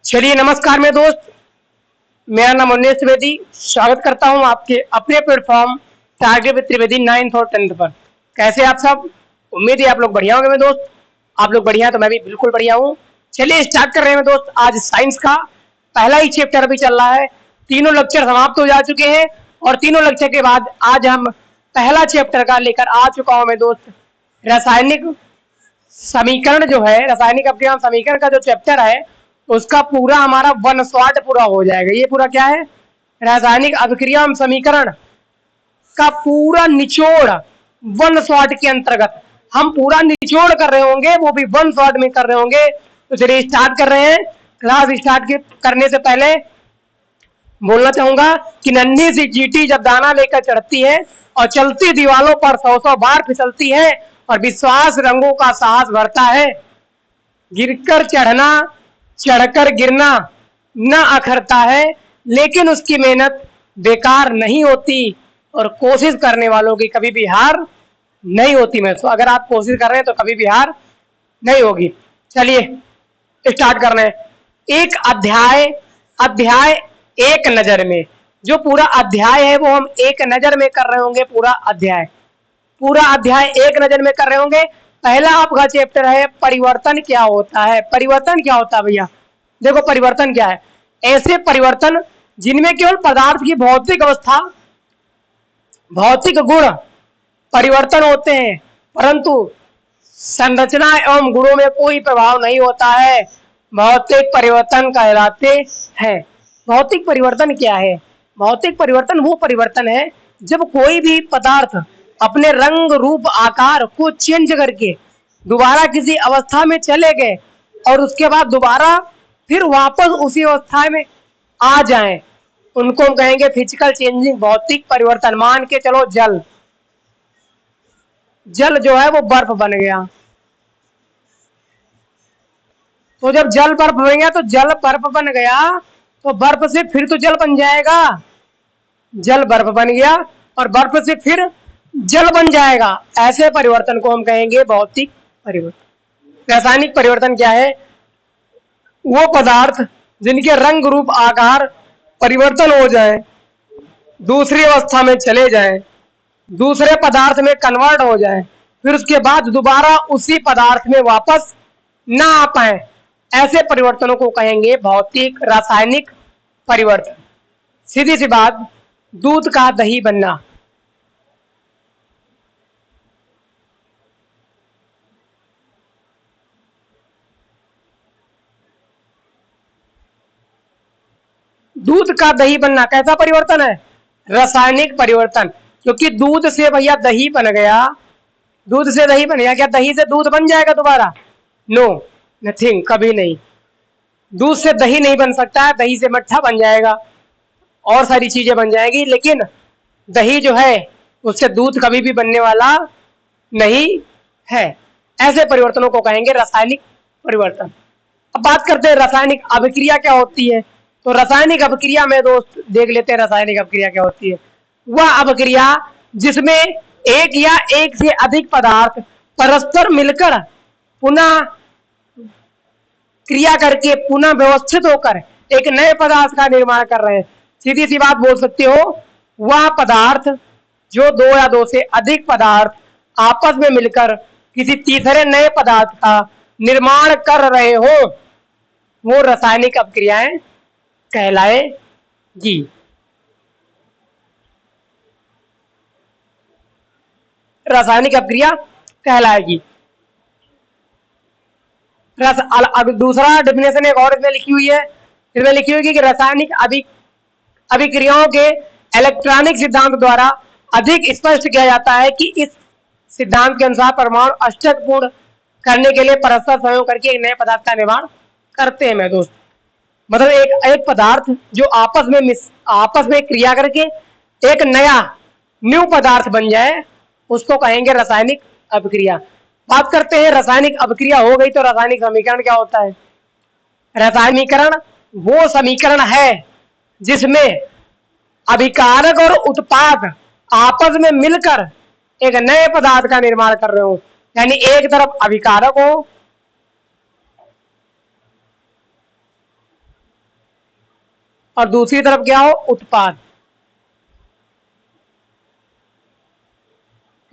चलिए नमस्कार मेरे दोस्त। मेरा नाम उन्नीस त्रिवेदी। स्वागत करता हूं आपके अपने platform target with Trivedi 9th और 10th पर। कैसे आप सब? उम्मीद है आप लोग बढ़िया होंगे मेरे दोस्त। आप लोग बढ़िया तो मैं भी बिल्कुल बढ़िया हूं। चलिए स्टार्ट कर रहे हैं मेरे दोस्त। आज साइंस का पहला ही चैप्टर अभी चल रहा है। तीनों लेक्चर समाप्त हो जा चुके हैं और तीनों लेक्चर के बाद आज हम पहला चैप्टर का लेकर आ चुका हूं मेरे दोस्त। रासायनिक समीकरण जो है, रासायनिक अपक्रिया समीकरण का जो चैप्टर है उसका पूरा हमारा वन शॉट पूरा हो जाएगा। ये पूरा क्या है? रासायनिक अभिक्रिया समीकरण का पूरा निचोड़ वन शॉट के अंतर्गत हम पूरा निचोड़ कर रहे होंगे, वो भी वन शॉट में कर रहे होंगे। तो चलिए स्टार्ट कर रहे हैं। क्लास स्टार्ट करने से पहले बोलना चाहूंगा कि नन्ही सी चींटी जब दाना लेकर चढ़ती है और चलती दीवालों पर 100 बार फिसलती है और विश्वास रंगों का साहस भरता है। गिरकर चढ़ना, चढ़कर गिरना न अखरता है, लेकिन उसकी मेहनत बेकार नहीं होती और कोशिश करने वालों की कभी भी हार नहीं होती। मैं तो अगर आप कोशिश कर रहे हैं तो कभी भी हार नहीं होगी। चलिए स्टार्ट कर रहे हैं। एक अध्याय अध्याय एक नजर में, जो पूरा अध्याय है वो हम एक नजर में कर रहे होंगे। पूरा अध्याय एक नजर में कर रहे होंगे। पहला आपका चैप्टर है परिवर्तन क्या होता है। परिवर्तन क्या होता है भैया? देखो परिवर्तन क्या है? ऐसे परिवर्तन जिनमें केवल पदार्थ की भौतिक अवस्था, भौतिक गुण परिवर्तन होते हैं, परंतु संरचना एवं गुणों में कोई प्रभाव नहीं होता है। भौतिक परिवर्तन कहलाते हैं। भौतिक परिवर्तन क्या है? भौतिक परिवर्तन वो परिवर्तन है जब कोई भी पदार्थ अपने रंग रूप आकार को चेंज करके दोबारा किसी अवस्था में चले गए और उसके बाद दोबारा फिर वापस उसी अवस्था में आ जाएं, उनको हम कहेंगे फिजिकल चेंजिंग, भौतिक परिवर्तन। मान के चलो जल जो है वो बर्फ बन गया, तो जब जल बर्फ बन गया तो जल बर्फ बन गया तो बर्फ से फिर तो जल बन जाएगा। जल बर्फ बन गया और बर्फ से फिर जल बन जाएगा। ऐसे परिवर्तन को हम कहेंगे भौतिक परिवर्तन। रासायनिक परिवर्तन क्या है? वो पदार्थ जिनके रंग रूप आकार परिवर्तन हो जाए, दूसरी अवस्था में चले जाएं, दूसरे पदार्थ में कन्वर्ट हो जाए, फिर उसके बाद दोबारा उसी पदार्थ में वापस ना आ पाए, ऐसे परिवर्तनों को कहेंगे भौतिक रासायनिक परिवर्तन। सीधी सी बात, दूध का दही बनना। दूध का दही बनना कैसा परिवर्तन है? रासायनिक परिवर्तन। क्योंकि दूध से भैया दही बन गया, दूध से दही बन गया, क्या दही से दूध बन जाएगा दोबारा? नो, नथिंग, कभी नहीं। दूध से दही नहीं बन सकता है। दही से मट्ठा बन जाएगा और सारी चीजें बन जाएगी, लेकिन दही जो है उससे दूध कभी भी बनने वाला नहीं है। ऐसे परिवर्तनों को कहेंगे रासायनिक परिवर्तन। अब बात करते हैं रासायनिक अभिक्रिया क्या होती है। तो रासायनिक अभिक्रिया में दोस्त देख लेते हैं रासायनिक अभिक्रिया क्या होती है। वह अभिक्रिया जिसमें एक या एक से अधिक पदार्थ परस्पर मिलकर पुनः क्रिया करके पुनः व्यवस्थित होकर एक नए पदार्थ का निर्माण कर रहे हैं। सीधी सी बात बोल सकते हो, वह पदार्थ जो दो या दो से अधिक पदार्थ आपस में मिलकर किसी तीसरे नए पदार्थ का निर्माण कर रहे हो, वो रासायनिक अभिक्रियाएं कहलाएगी। रासायनिक अभिक्रिया कहलाएगी। अब दूसरा डेफिनेशन एक और इसमें लिखी हुई है। इसमें लिखी हुई है कि रासायनिक अभिक्रियाओं के इलेक्ट्रॉनिक सिद्धांत द्वारा अधिक स्पष्ट किया जाता है कि इस सिद्धांत के अनुसार परमाणु अष्टक पूर्ण करने के लिए परस्पर सहयोग करके एक नए पदार्थ का निर्माण करते हैं। मैं दोस्त मतलब एक पदार्थ जो आपस में क्रिया करके एक नया न्यू पदार्थ बन जाए, उसको कहेंगे रासायनिक अभिक्रिया। बात करते हैं रासायनिक अभिक्रिया हो गई तो रासायनिक समीकरण क्या होता है। रासायनिकरण वो समीकरण है जिसमें अभिकारक और उत्पाद आपस में मिलकर एक नए पदार्थ का निर्माण कर रहे हो। यानी एक तरफ अभिकारक हो और दूसरी तरफ क्या हो, उत्पाद।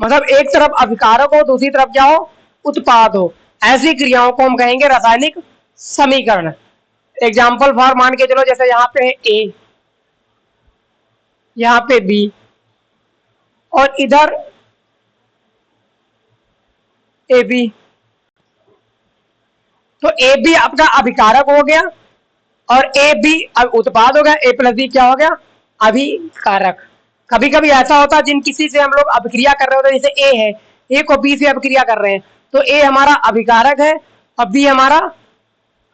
मतलब एक तरफ अभिकारक हो, दूसरी तरफ क्या हो, उत्पाद हो। ऐसी क्रियाओं को हम कहेंगे रासायनिक समीकरण। एग्जाम्पल फॉर मान के चलो, जैसे यहाँ पे है ए, यहाँ पे बी, और इधर ए बी। तो ए बी आपका अभिकारक हो गया और ए बी उत्पाद हो गया। ए प्लस बी क्या हो गया, अभिकारक। कभी कभी ऐसा होता है जिन किसी से हम लोग अभिक्रिया कर रहे होते हैं, जैसे ए है, ए को बी से अभिक्रिया कर रहे हैं, तो ए हमारा अभिकारक है और बी हमारा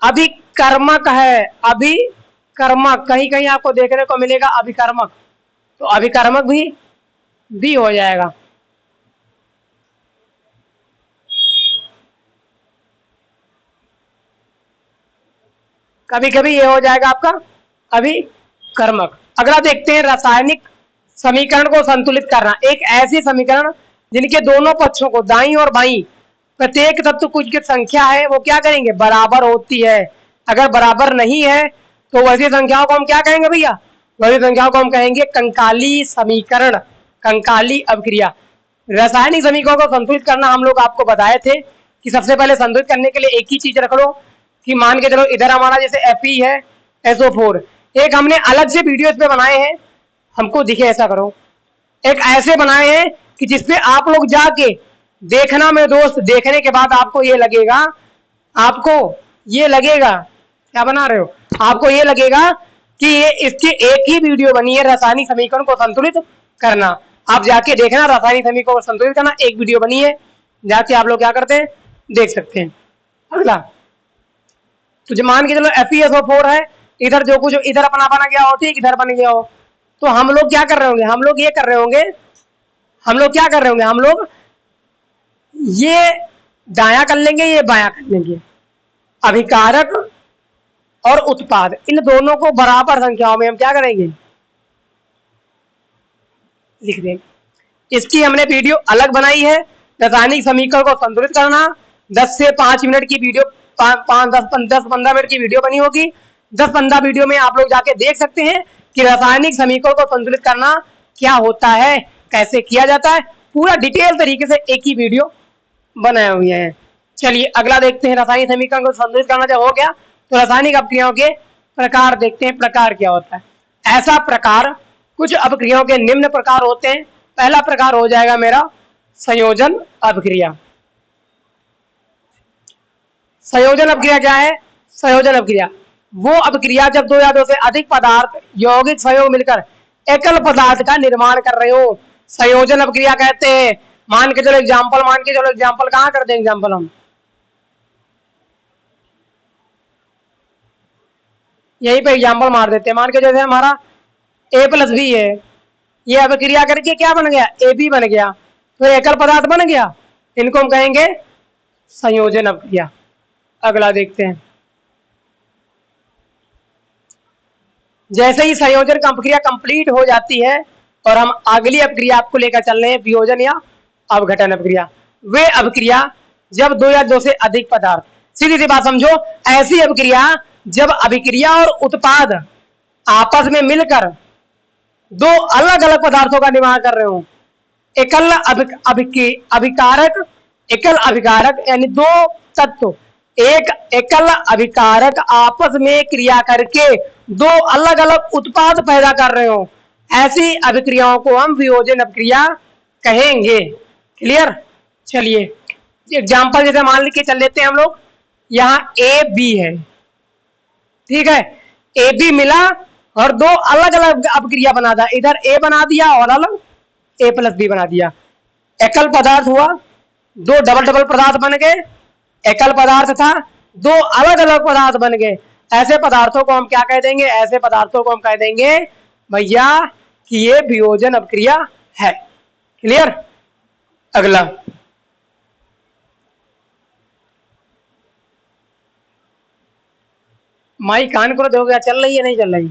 अभिकर्मक है। अभिकर्मक कहीं कहीं आपको देखने को मिलेगा अभिकर्मक, तो अभिकर्मक भी हो जाएगा। कभी कभी ये हो जाएगा आपका अभिकर्मक। अगला देखते हैं रासायनिक समीकरण को संतुलित करना। एक ऐसी समीकरण जिनके दोनों पक्षों को, दाईं और बाईं, प्रत्येक तत्व कुछ की संख्या है वो क्या करेंगे, बराबर होती है। अगर बराबर नहीं है तो वैसी संख्याओं को हम क्या कहेंगे भैया, वैसी संख्याओं को हम कहेंगे कंकाली समीकरण, कंकाली अभिक्रिया। रासायनिक समीकरणों को संतुलित करना हम लोग आपको बताए थे कि सबसे पहले संतुलित करने के लिए एक ही चीज रख लो कि मान के चलो इधर हमारा जैसे Fe है SO4, एक हमने अलग से वीडियो इस पे बनाए हैं, हमको दिखे ऐसा करो, एक ऐसे बनाए हैं कि जिसपे आप लोग जाके देखना मेरे दोस्त, देखने के बाद आपको ये लगेगा, क्या बना रहे हो, आपको ये लगेगा कि ये इसकी एक ही वीडियो बनी है रासायनिक समीकरण को संतुलित करना। आप जाके देखना, रासायनिक समीकरण को संतुलित करना एक वीडियो बनी है, जाके आप लोग क्या करते हैं, देख सकते हैं। अगला तो जो मान के चलो FeSO4 है, इधर जो कुछ इधर अपना बना गया हो, ठीक, इधर बन गया हो, तो हम लोग क्या कर रहे होंगे, हम लोग ये कर रहे होंगे, हम लोग क्या कर रहे होंगे, हम लोग ये दाया कर लेंगे, ये बाया कर लेंगे। अभिकारक और उत्पाद इन दोनों को बराबर संख्याओं में हम क्या करेंगे, लिख देंगे। इसकी हमने वीडियो अलग बनाई है, रासायनिक समीकरण को संतुलित करना। 10 से 5 मिनट की वीडियो, 10-15 मिनट की वीडियो बनी होगी। 10-15 वीडियो में आप लोग जाके देख सकते हैं कि रासायनिक समीकरण को संतुलित करना क्या होता है, कैसे किया जाता है, पूरा डिटेल तरीके से एक ही वीडियो बनाए हुए हैं। चलिए अगला देखते हैं, रासायनिक समीकरण को संतुलित करना जब हो गया तो रासायनिक अपक्रियाओं के प्रकार देखते हैं, प्रकार क्या होता है। ऐसा प्रकार, कुछ अपक्रियाओं के निम्न प्रकार होते हैं। पहला प्रकार हो जाएगा मेरा संयोजन अपक्रिया। संयोजन अपक्रिया क्या है, संयोजन अपक्रिया वो अपक्रिया जब दो या दो से अधिक पदार्थ यौगिक संयोग मिलकर एकल पदार्थ का निर्माण कर रहे हो, संयोजन अपक्रिया कहते हैं। मान के चलो एग्जाम्पल कहाँ कर दें, एग्जाम्पल हम यहीं पे एग्जाम्पल मार देते हैं। मान के जैसे हमारा A+B है, ये अपक्रिया करके क्या बन गया, AB बन गया, तो एकल पदार्थ बन गया, इनको हम कहेंगे संयोजन अपक्रिया। अगला देखते हैं, जैसे ही संयोजन अपक्रिया कंप्लीट हो जाती है और हम अगली अपक्रिया आपको लेकर चल रहे हैं, वियोजन या अवघटन अपक्रिया। वे अपक्रिया जब दो या दो से अधिक पदार्थ, सीधी सी बात समझो, ऐसी अपक्रिया जब अभिक्रिया और उत्पाद आपस में मिलकर दो अलग अलग पदार्थों का निर्माण कर रहे हो, एकल अभिकारक, एकल अभिकारक यानी दो तत्व एक एकल अभिकारक आपस में क्रिया करके दो अलग अलग उत्पाद पैदा कर रहे हो, ऐसी अभिक्रियाओं को हम वियोजन अपक्रिया कहेंगे। क्लियर। चलिए एग्जाम्पल जैसे मान के चल लेते हैं हम लोग, यहाँ AB है, ठीक है, AB मिला और दो अलग अलग अपक्रिया बना दिया, इधर A बना दिया और अलग A+B बना दिया, एकल पदार्थ हुआ, दो डबल डबल पदार्थ बन गए, एकल पदार्थ था, दो अलग अलग पदार्थ बन गए। ऐसे पदार्थों को हम क्या कह देंगे, ऐसे पदार्थों को हम कह देंगे भैया कि ये वियोजन अपक्रिया है। क्लियर। अगला माई कान को दोगे, चल रही है नहीं चल रही,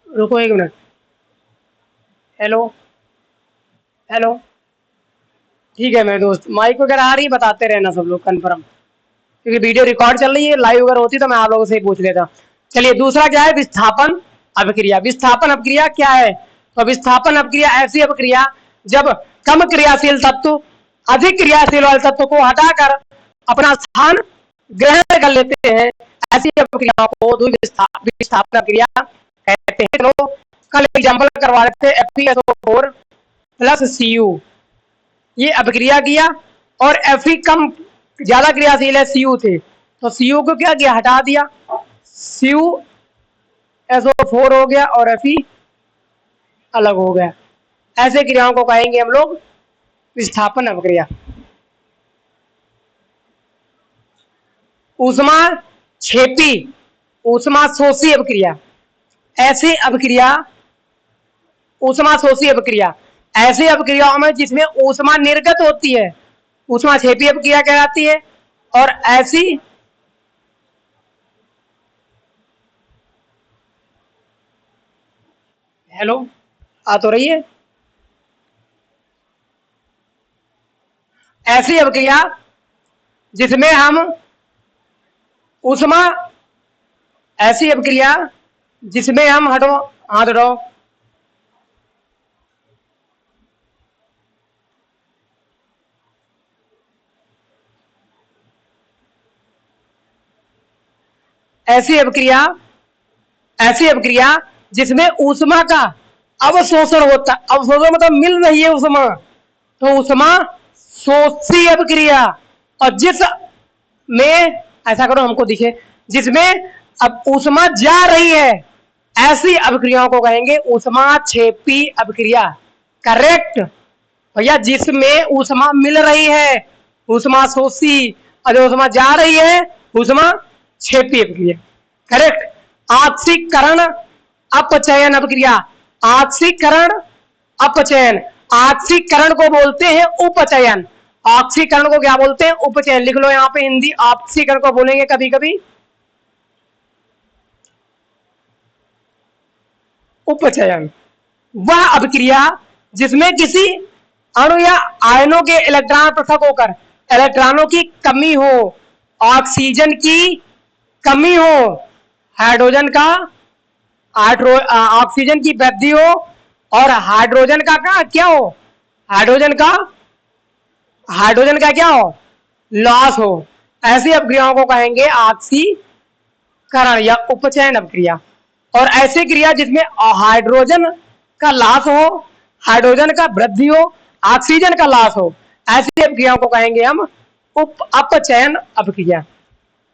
रुको एक मिनट। हेलो हेलो, ठीक है मेरे दोस्त, माइक वगैरह आ रही है, बताते रहना सब लोग कंफर्म, क्योंकि वीडियो रिकॉर्ड चल रही है, लाइव अगर होती तो मैं आप लोगों से ही पूछ लेता। चलिए दूसरा क्या है, विस्थापन अभिक्रिया। विस्थापन अभिक्रिया क्या है, तो विस्थापन अभिक्रिया ऐसी अभिक्रिया जब कम क्रियाशील तत्व अधिक क्रियाशील वाले तत्व को हटाकर अपना स्थान ग्रहण कर लेते हैं, ऐसी अभिक्रियाओं को विस्थापन अभिक्रिया कहते हैं। तो कल एग्जांपल करवा रहे थे FeSO4 प्लस Cu, ये अभिक्रिया किया और Fe कम ज्यादा क्रियाशील है Cu थे, तो Cu को क्या किया, हटा दिया, CuSO4 हो गया और Fe अलग हो गया। ऐसे क्रियाओं को कहेंगे हम लोग विस्थापन अभिक्रिया। ऊष्मा क्षेपी ऊष्मा शोषी अभिक्रिया, ऐसी अभिक्रिया ऊष्मा शोषी अभिक्रिया ऐसी अभिक्रियाओं में जिसमें ऊष्मा निर्गत होती है ऊष्मा क्षेपी अभिक्रिया कहलाती है। और ऐसी हेलो आ तो रही है, ऐसी अभिक्रिया जिसमें हम ऊष्मा ऐसी अभिक्रिया जिसमें हम हटो हाथ हटाओ ऐसी अभिक्रिया जिसमें ऊष्मा का अवशोषण होता, अवशोषण मतलब मिल रही है ऊष्मा, तो ऊष्मा शोषी अभिक्रिया। और जिस में ऐसा करो हमको दिखे, जिसमें अब ऊष्मा जा रही है, ऐसी अभिक्रियाओं को कहेंगे ऊष्मा क्षेपी अभिक्रिया। करेक्ट भैया, जिसमें ऊष्मा मिल रही है ऊष्मा शोषी, और ऊष्मा जा रही है ऊष्मा क्षेपी अभिक्रिया। करेक्ट। आक्सीकरण अपचयन अभिक्रिया, आक्सीकरण अपचयन, आक्सीकरण को बोलते हैं उपचयन, ऑक्सीकरण को क्या बोलते हैं, उपचयन। लिख लो यहाँ पे हिंदी, ऑक्सीकरण को बोलेंगे कभी कभी उपचयन। वह अभिक्रिया जिसमें किसी अणु या आयनों के इलेक्ट्रॉन पृथक होकर इलेक्ट्रॉनों की कमी हो, ऑक्सीजन की कमी हो, हाइड्रोजन का ऑक्सीजन की वृद्धि हो और हाइड्रोजन का क्या हो, हाइड्रोजन का क्या हो, लॉस हो, ऐसी अभिक्रियाओं को कहेंगे ऑक्सीकरण या उपचयन अभिक्रिया। और ऐसी क्रिया जिसमें हाइड्रोजन का लॉस हो, हाइड्रोजन का वृद्धि हो, ऑक्सीजन का लॉस हो, ऐसी अभिक्रियाओं को कहेंगे हम अपचयन अभिक्रिया।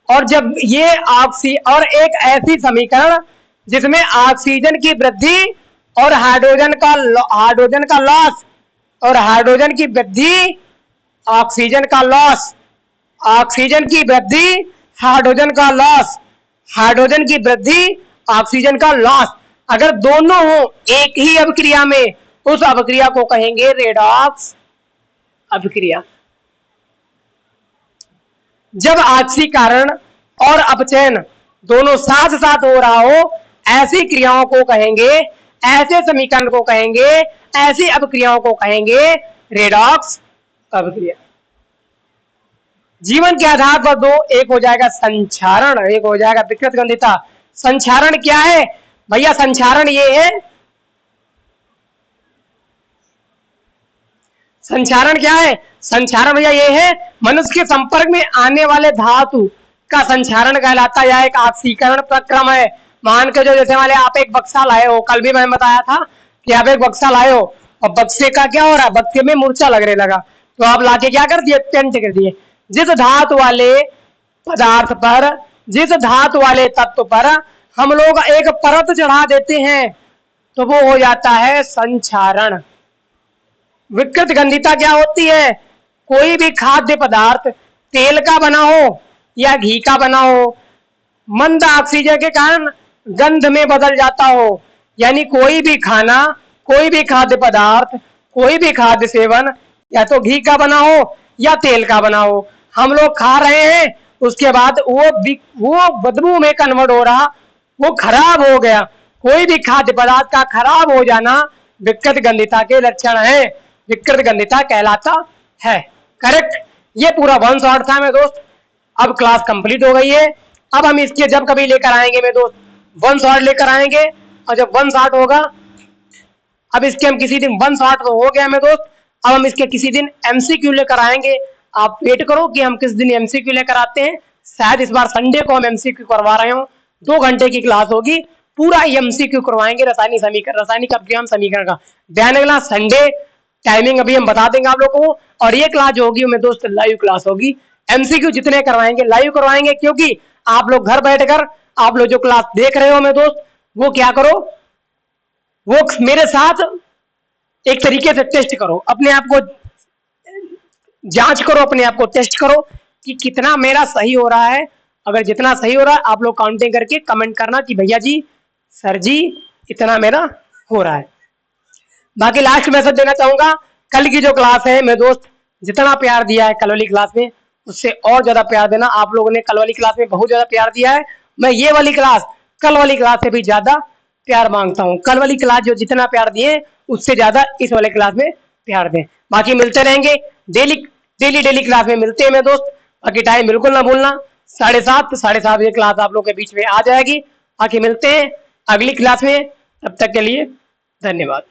और जब ये और एक ऐसी समीकरण जिसमें ऑक्सीजन की वृद्धि और हाइड्रोजन का लॉस और हाइड्रोजन की वृद्धि ऑक्सीजन का लॉस, ऑक्सीजन की वृद्धि हाइड्रोजन का लॉस, हाइड्रोजन की वृद्धि ऑक्सीजन का लॉस, अगर दोनों हो एक ही अभिक्रिया में, उस अभिक्रिया को कहेंगे रेडॉक्स अभिक्रिया। जब ऑक्सीकरण और अपचयन दोनों साथ साथ हो रहा हो, ऐसी क्रियाओं को कहेंगे, ऐसे समीकरण को कहेंगे, ऐसी अभिक्रियाओं को कहेंगे रेडॉक्स अभिक्रिया। जीवन के आधार पर दो, एक हो जाएगा संक्षारण, एक हो जाएगा विकृत गंधिता। संक्षारण क्या है भैया, संक्षारण ये है, संक्षारण क्या है, संक्षारण भैया ये है मनुष्य के संपर्क में आने वाले धातु का संक्षारण कहलाता है, या एक ऑक्सीकरण प्रक्रम है। मान के जो जैसे वाले आप एक बक्सा लाए हो, कल भी मैंने बताया था कि आप एक बक्सा लाए हो और बक्से का क्या हो रहा है, बक्से में मूर्छा लगने लगा, तो आप लाके क्या कर दिए, पेंट कर दिए। जिस धातु वाले पदार्थ पर, जिस धातु वाले तत्व पर हम लोग एक परत चढ़ा देते हैं तो वो हो जाता है संक्षारण। विकृत गंधिता क्या होती है, कोई भी खाद्य पदार्थ तेल का बना हो या घी का बना हो, मंद ऑक्सीजन के कारण गंध में बदल जाता हो, यानी कोई भी खाना, कोई भी खाद्य पदार्थ, कोई भी खाद्य सेवन या तो घी का बना हो या तेल का बना हो, हम लोग खा रहे हैं, उसके बाद वो बदबू में कन्वर्ट हो रहा, वो खराब हो गया। कोई भी खाद्य पदार्थ का खराब हो जाना विकृत गंधिता के लक्षण है, विकृत गंधिता कहलाता है। करेक्ट। ये पूरा 1 शॉर्ट था मेरे दोस्त। अब क्लास कंप्लीट हो गई है। अब हम इसके जब कभी लेकर आएंगे मेरे दोस्त, वन शॉट लेकर आएंगे, और जब वन शॉट होगा, अब इसके हम किसी दिन वन शॉट तो हो गया मेरे दोस्त, अब हम इसके किसी दिन एमसीक्यू लेकर आएंगे। आप वेट करो कि हम किस दिन एमसीक्यू लेकर आते हैं। शायद इस बार संडे को हम एमसीक्यू करवा रहे हो, 2 घंटे की क्लास होगी, पूरा एमसीक्यू करवाएंगे रासायनिक समीकरण, रासायनिक अभिक्रिया समीकरण का। ध्यान रखना, संडे टाइमिंग अभी हम बता देंगे आप लोगों को, और ये क्लास जो होगी मेरे दोस्त लाइव क्लास होगी। एमसीक्यू जितने करवाएंगे लाइव करवाएंगे, क्योंकि आप लोग घर बैठकर आप लोग जो क्लास देख रहे हो मेरे दोस्त, वो क्या करो, वो मेरे साथ एक तरीके से टेस्ट करो, अपने आप को जांच करो, अपने आप को टेस्ट करो कि कितना मेरा सही हो रहा है। अगर जितना सही हो रहा है आप लोग काउंटिंग करके कमेंट करना कि भैया जी, सर जी, इतना मेरा हो रहा है। बाकी लास्ट मैसेज देना चाहूंगा, कल की जो क्लास है मेरे दोस्त, जितना प्यार दिया है कल वाली क्लास में, उससे और ज्यादा प्यार देना। आप लोगों ने कल वाली क्लास में बहुत ज्यादा प्यार दिया है, मैं ये वाली क्लास कल वाली क्लास से भी ज्यादा प्यार मांगता हूँ। कल वाली क्लास जो जितना प्यार दिए, उससे ज्यादा इस वाले क्लास में प्यार दें। बाकी मिलते रहेंगे डेली डेली डेली क्लास में मिलते हैं मेरे दोस्त। बाकी टाइम बिल्कुल ना भूलना, 7:30 बजे क्लास आप लोग के बीच में आ जाएगी। बाकी मिलते हैं अगली क्लास में, तब तक के लिए धन्यवाद।